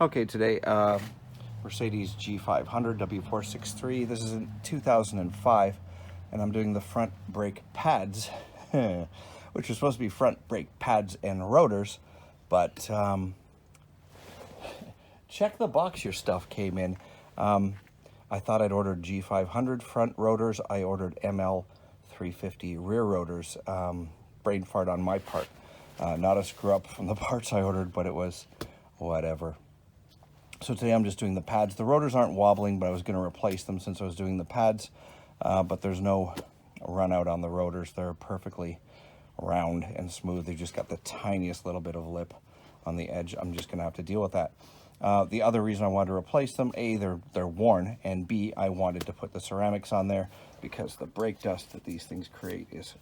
Okay, today, Mercedes G500 W463. This is in 2005, and I'm doing the front brake pads, which are supposed to be front brake pads and rotors, but check the box your stuff came in. I thought I'd ordered G500 front rotors. I ordered ML350 rear rotors. Brain fart on my part. Not a screw up from the parts I ordered, but it was whatever. So today I'm just doing the pads. The rotors aren't wobbling, but I was going to replace them since I was doing the pads. But there's no run out on the rotors. They're perfectly round and smooth. They've just got the tiniest little bit of lip on the edge. I'm just going to have to deal with that. The other reason I wanted to replace them, A, they're worn, and B, I wanted to put the ceramics on there because the brake dust that these things create is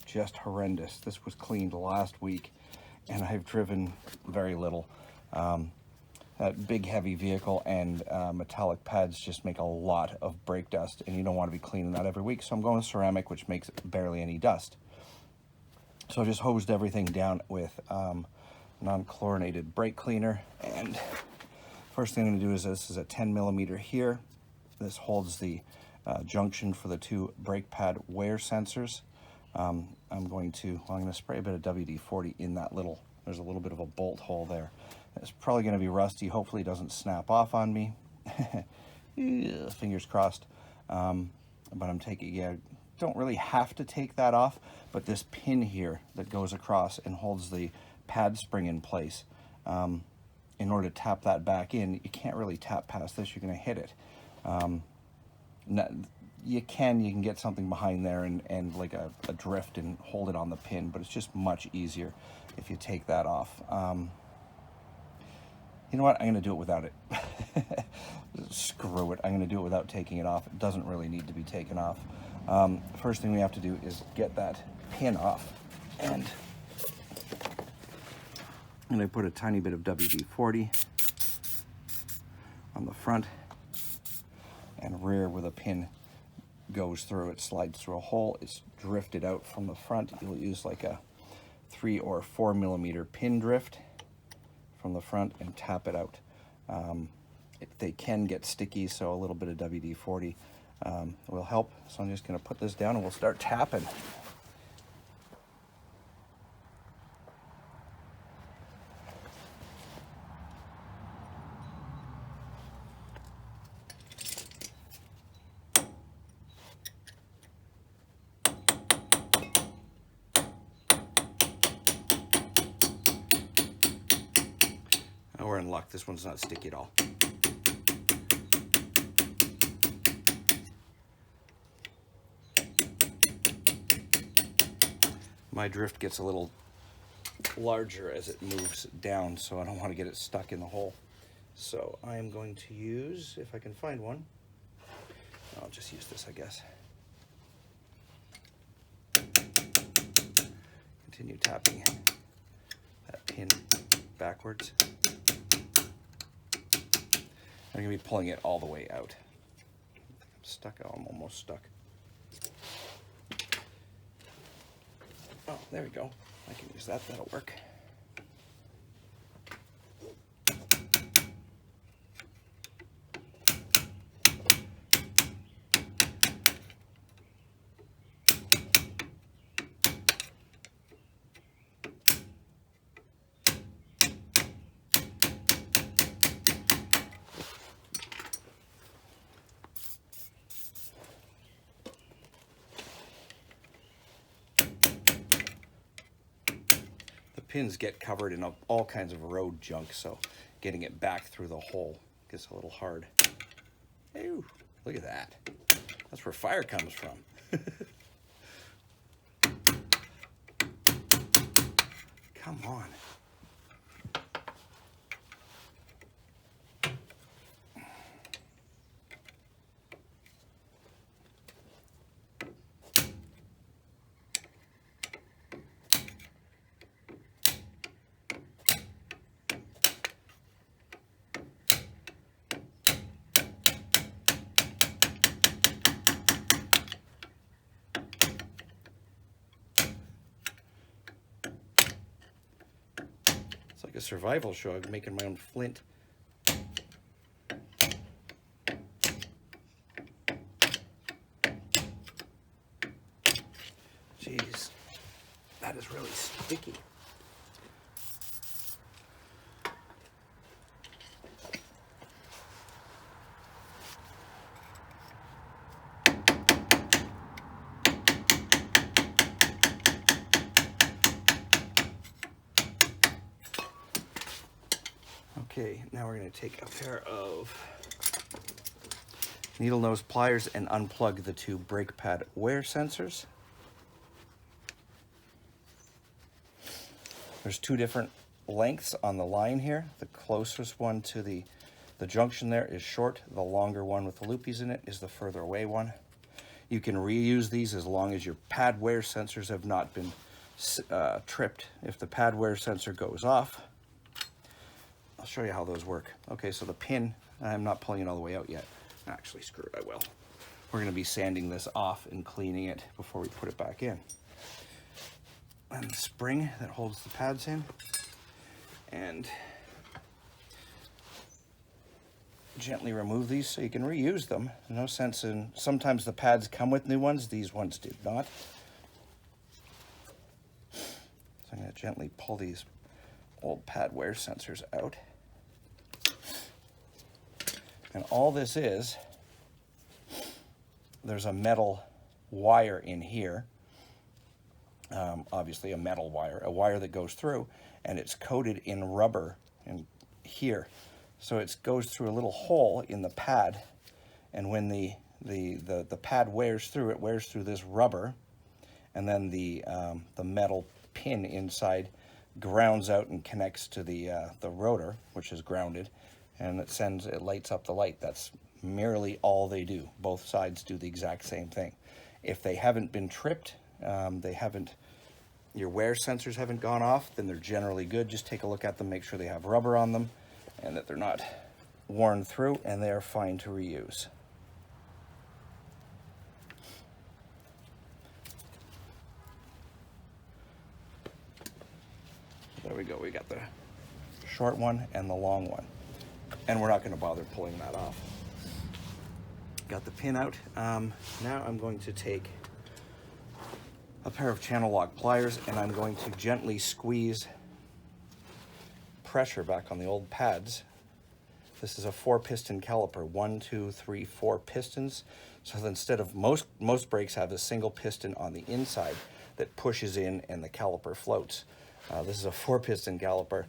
just horrendous. This was cleaned last week, and I've driven very little. That big heavy vehicle and metallic pads just make a lot of brake dust, and you don't want to be cleaning that every week. So I'm going with ceramic, which makes barely any dust. So I just hosed everything down with non-chlorinated brake cleaner. And first thing I'm going to do is, this is a 10 millimeter here. This holds the junction for the two brake pad wear sensors. I'm going to spray a bit of WD-40 in that little, there's a little bit of a bolt hole there. It's probably going to be rusty. Hopefully it doesn't snap off on me. Fingers crossed. But I'm taking, don't really have to take that off, but this pin here that goes across and holds the pad spring in place, in order to tap that back in, you can't really tap past this. You're going to hit it. You can get something behind there and like a drift and hold it on the pin, but it's just much easier if you take that off. You know what? I'm going to do it without it. Screw it. I'm going to do it without taking it off. It doesn't really need to be taken off. First thing we have to do is get that pin off. And I'm going to put a tiny bit of WD-40 on the front and rear where the pin goes through. It slides through a hole. It's drifted out from the front. You'll use like a 3 or 4 millimeter pin drift from the front and tap it out. They can get sticky, so a little bit of WD-40 will help. So I'm just going to put this down and we'll start tapping. We're in luck. This one's not sticky at all. My drift gets a little larger as it moves down, so I don't want to get it stuck in the hole. So I am going to use, if I can find one, I'll just use this, I guess. Continue tapping that pin backwards. I'm going to be pulling it all the way out. I'm stuck. Oh, I'm almost stuck. Oh, there we go. I can use that. That'll work. Pins get covered in all kinds of road junk, so getting it back through the hole gets a little hard. Ew, look at that. That's where fire comes from. Come on. It's like a survival show. I'm making my own flint. Jeez, that is really sticky. Okay, now we're going to take a pair of needle nose pliers and unplug the two brake pad wear sensors. There's two different lengths on the line here. The closest one to the junction there is short. The longer one with the loopies in it is the further away one. You can reuse these as long as your pad wear sensors have not been tripped. If the pad wear sensor goes off, I'll show you how those work. Okay, so the pin, I'm not pulling it all the way out yet. Actually, screw it, I will. We're going to be sanding this off and cleaning it before we put it back in. And the spring that holds the pads in, and gently remove these so you can reuse them. No sense in, sometimes the pads come with new ones, these ones did not. So I'm going to gently pull these old pad wear sensors out. And all this is, there's a metal wire in here, obviously a metal wire, a wire that goes through, and it's coated in rubber in here. So it goes through a little hole in the pad, and when the pad wears through, it wears through this rubber, and then the metal pin inside grounds out and connects to the rotor, which is grounded, and it lights up the light. That's merely all they do. Both sides do the exact same thing. If they haven't been tripped, your wear sensors haven't gone off, then they're generally good. Just take a look at them, make sure they have rubber on them and that they're not worn through, and they're fine to reuse. There we go, we got the short one and the long one. And we're not going to bother pulling that off. Got the pin out. Now I'm going to take a pair of channel lock pliers, and I'm going to gently squeeze pressure back on the old pads. This is a 4-piston caliper, 1, 2, 3, 4 pistons. So instead of most brakes have a single piston on the inside that pushes in and the caliper floats. This is a 4-piston caliper,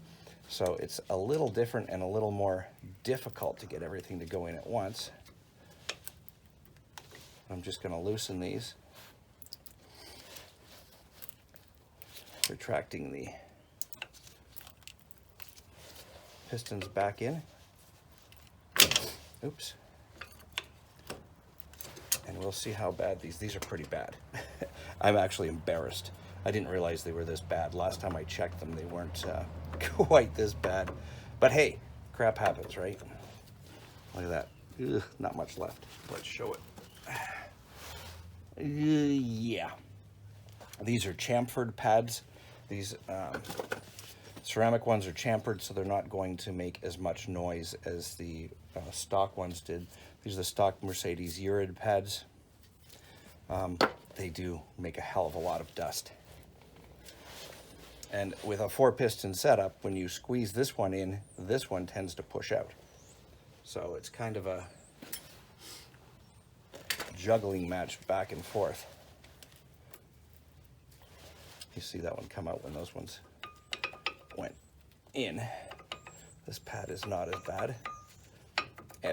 so it's a little different and a little more difficult to get everything to go in at once. I'm just going to loosen these, retracting the pistons back in. Oops. And we'll see how bad these are pretty bad. I'm actually embarrassed. I didn't realize they were this bad. Last time I checked them, they weren't quite this bad. But hey, crap happens, right? Look at that. Ugh, not much left. Let's show it. Yeah. These are chamfered pads. These ceramic ones are chamfered, so they're not going to make as much noise as the stock ones did. These are the stock Mercedes Urid pads. They do make a hell of a lot of dust. And with a 4-piston setup, when you squeeze this one in, this one tends to push out. So it's kind of a juggling match back and forth. You see that one come out when those ones went in. This pad is not as bad,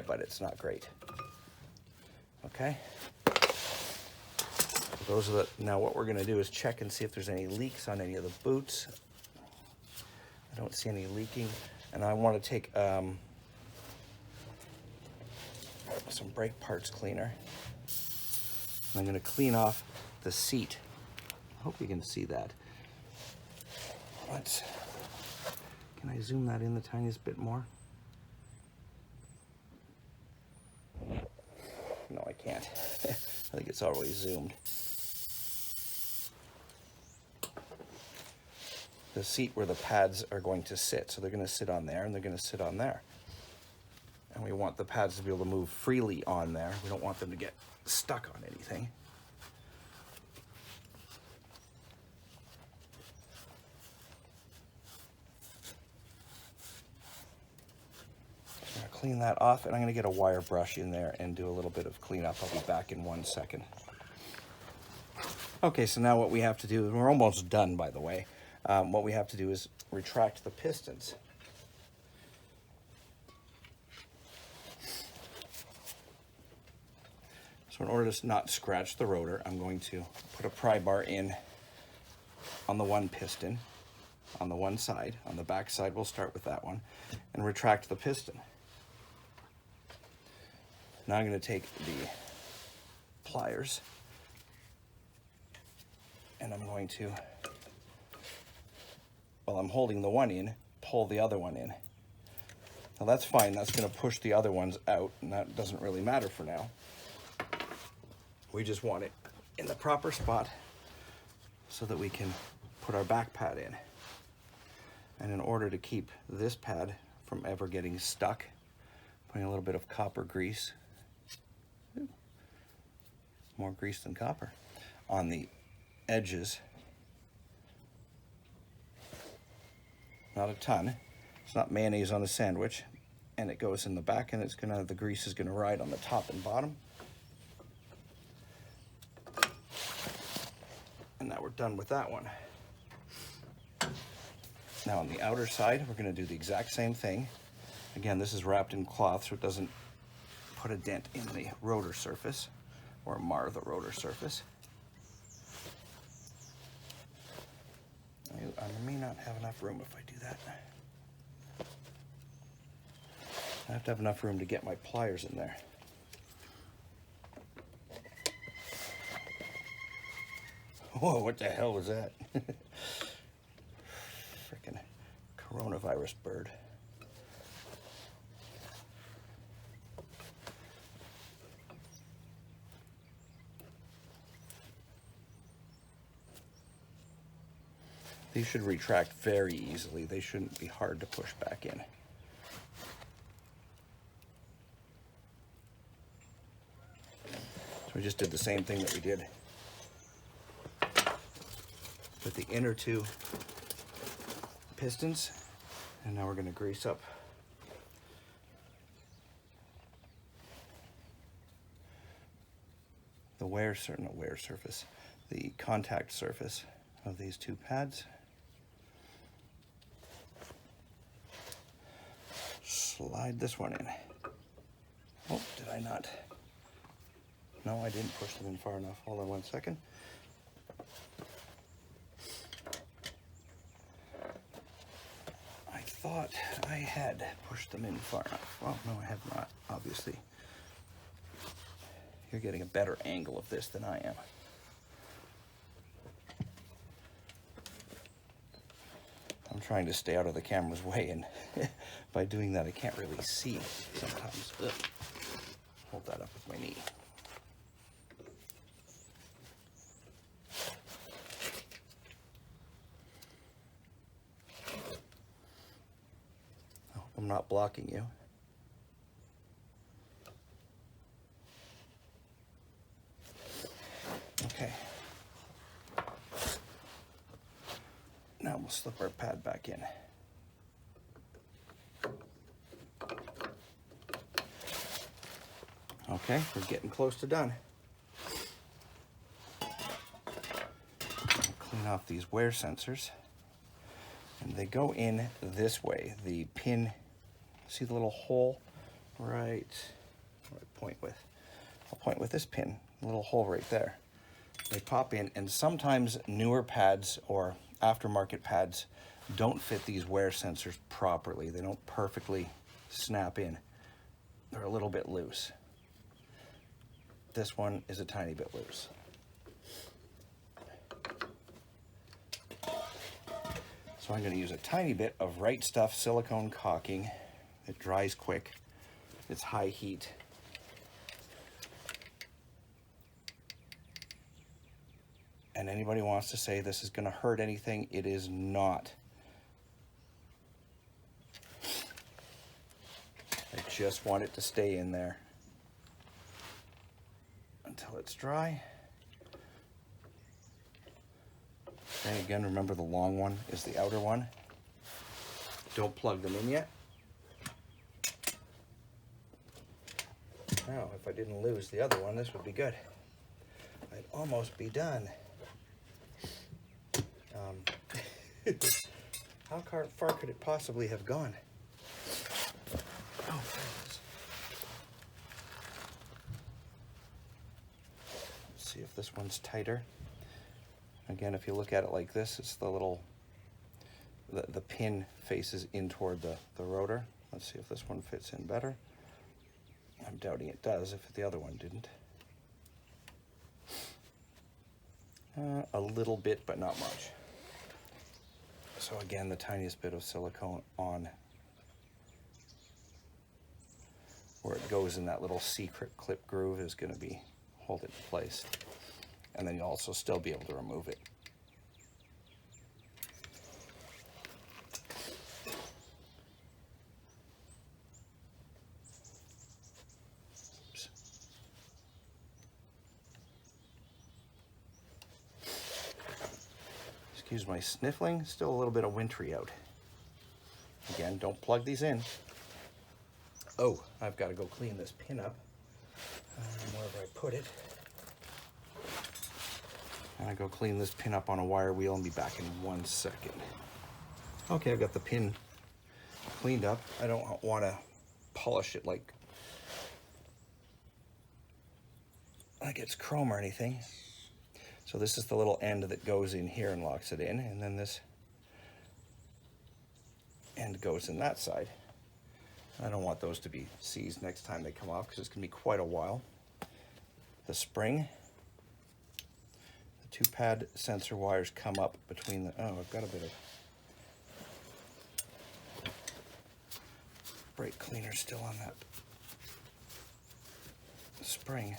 but it's not great. Okay. Those are now what we're going to do is check and see if there's any leaks on any of the boots. I don't see any leaking, and I want to take some brake parts cleaner. I'm going to clean off the seat. I hope you can see that. Can I zoom that in the tiniest bit more? No, I can't. I think it's already zoomed. The seat where the pads are going to sit. So they're going to sit on there, and they're going to sit on there. And we want the pads to be able to move freely on there. We don't want them to get stuck on anything. clean that off, and I'm going to get a wire brush in there and do a little bit of cleanup. I'll be back in 1 second. Okay, so now what we have to do, we're almost done, by the way. What we have to do is retract the pistons. So in order to not scratch the rotor, I'm going to put a pry bar in on the one piston, on the one side. On the back side, we'll start with that one, and retract the piston. Now I'm going to take the pliers, and I'm going to, while I'm holding the one in, pull the other one in. Now that's fine, that's going to push the other ones out, and that doesn't really matter for now. We just want it in the proper spot so that we can put our back pad in. And in order to keep this pad from ever getting stuck, putting a little bit of copper grease, more grease than copper, on the edges. Not a ton. It's not mayonnaise on a sandwich. And it goes in the back, and the grease is gonna ride on the top and bottom. And now we're done with that one. Now on the outer side, we're gonna do the exact same thing. Again, this is wrapped in cloth so it doesn't put a dent in the rotor surface or mar the rotor surface. I may not have enough room if I do that. I have to have enough room to get my pliers in there. Whoa, what the hell was that? Frickin' coronavirus bird. These should retract very easily. They shouldn't be hard to push back in. So we just did the same thing that we did with the inner two pistons. And now we're going to grease up the contact surface of these two pads. Slide this one in. Oh, did I not? No, I didn't push them in far enough. Hold on 1 second. I thought I had pushed them in far enough. Well, no, I have not, obviously. You're getting a better angle of this than I am. I'm trying to stay out of the camera's way, and by doing that, I can't really see sometimes. Ugh. Hold that up with my knee. I hope I'm not blocking you. Okay. Now we'll slip our pad back in. Okay, we're getting close to done. Clean off these wear sensors. And they go in this way. The pin, see the little hole right where I point with? I'll point with this pin, a little hole right there. They pop in, and sometimes newer pads or aftermarket pads don't fit these wear sensors properly. They don't perfectly snap in. They're a little bit loose. This one is a tiny bit loose. So I'm going to use a tiny bit of Right Stuff silicone caulking. It dries quick. It's high heat. And anybody wants to say this is going to hurt anything, it is not. I just want it to stay in there until it's dry. And again, remember the long one is the outer one. Don't plug them in yet. Now, if I didn't lose the other one, this would be good. I'd almost be done. How far could it possibly have gone? Oh, let's see if this one's tighter. Again, if you look at it like this, it's the little, the pin faces in toward the rotor. Let's see if this one fits in better. I'm doubting it does if the other one didn't. A little bit, but not much. So again, the tiniest bit of silicone on where it goes in that little C-clip groove is going to be hold it in place. And then you'll also still be able to remove it. Oops. Excuse my sniffling, still a little bit of wintry out. Again, don't plug these in. Oh, I've got to go clean this pin up. Wherever I put it. And I go clean this pin up on a wire wheel and be back in 1 second. Okay, I've got the pin cleaned up. I don't want to polish it like it's chrome or anything. So this is the little end that goes in here and locks it in, and then this end goes in that side. I don't want those to be seized next time they come off because it's going to be quite a while. The spring, the 2-pad sensor wires come up between the, oh, I've got a bit of brake cleaner still on that spring.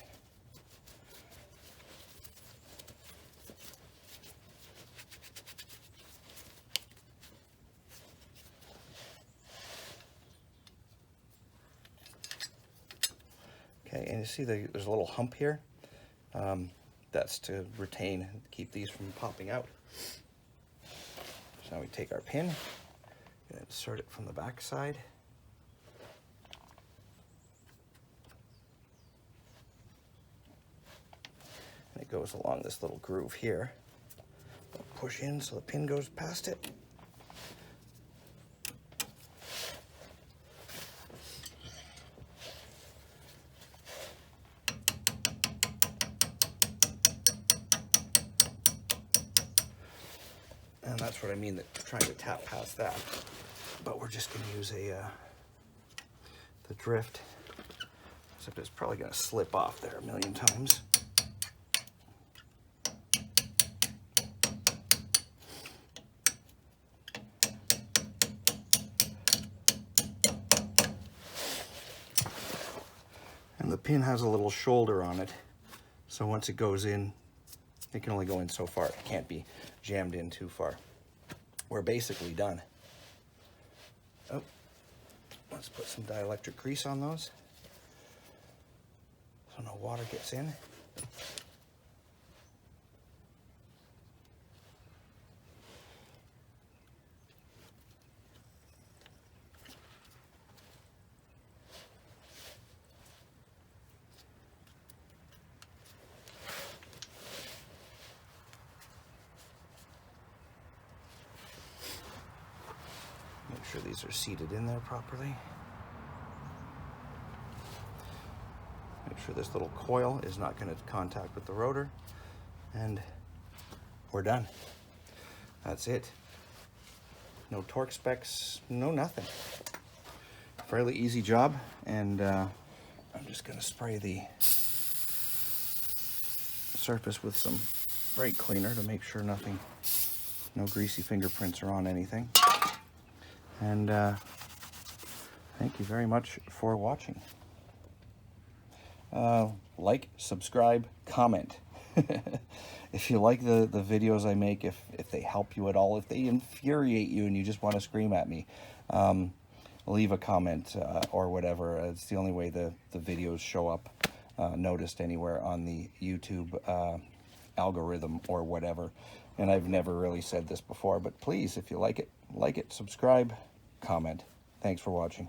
Okay, and you see there's a little hump here. That's to retain, keep these from popping out. So now we take our pin and insert it from the back side. And it goes along this little groove here. Push in so the pin goes past it. And that's what I mean, that trying to tap past that. But we're just going to use the drift, except it's probably going to slip off there a million times. And the pin has a little shoulder on it, so once it goes in, it can only go in so far. It can't be jammed in too far. We're basically done. Oh, let's put some dielectric grease on those so no water gets in. Make sure these are seated in there properly. Make sure this little coil is not going to contact with the rotor. And we're done. That's it. No torque specs, no nothing. Fairly easy job. And I'm just going to spray the surface with some brake cleaner to make sure nothing, no greasy fingerprints are on anything. And thank you very much for watching. Like, subscribe, comment. If you like the videos I make, if they help you at all, if they infuriate you and you just want to scream at me, leave a comment or whatever. It's the only way the videos show up noticed anywhere on the YouTube algorithm or whatever. And I've never really said this before, but please, if you like it, subscribe, comment. Thanks for watching.